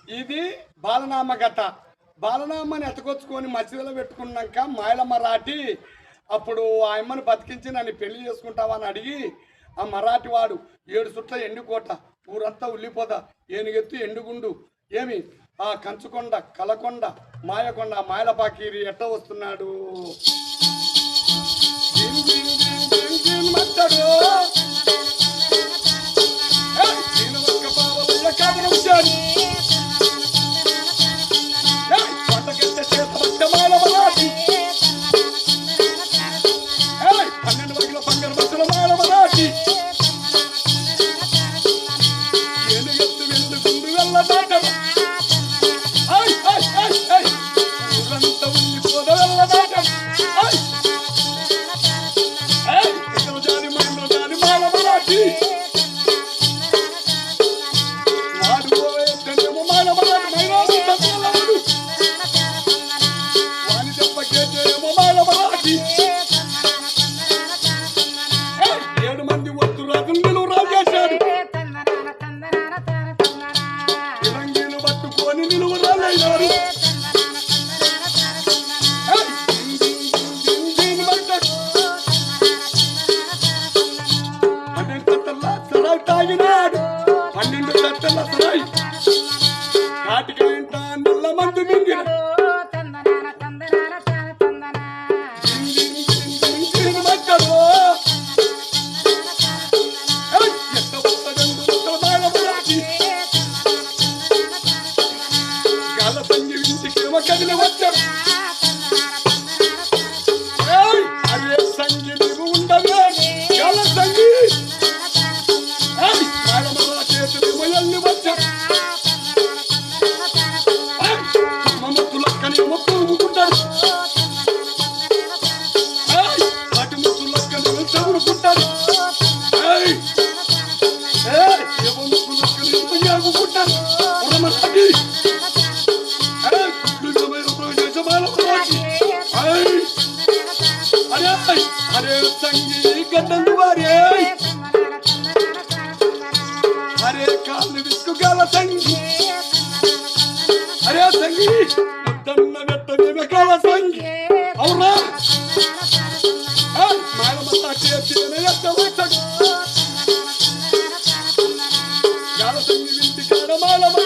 ఇది బాలనామ గత. బాలనామాని ఎతకొచ్చుకొని మసీదులో పెట్టుకున్నాక మాయలమ్మ రాటి అప్పుడు ఆ అమ్మని బతికించి నన్ను పెళ్లి చేసుకుంటావా అని అడిగి ఆ మరాఠీ వాడు 7 చుట్ల ఎండుకోట ఊరంతా ఉల్లిపోద ఏనుగెత్తు ఎండుగుండు ఏమి ఆ కంచుకొండ కలకొండ మాయకొండ మాయలపాకీరి ఎట్ట వస్తున్నాడు అరే సంగి గడ్డలు వారే అరే కాళ్ళు విసుకుగాల సంగి అరే సంగి వద్దన్న వెట్టనేమే కాల సంగి అవునా మాయలమ్మ చేతినే ఎట్ట వచ్చాడు గాల సంగి వింటి కాడ మాయలమ్మ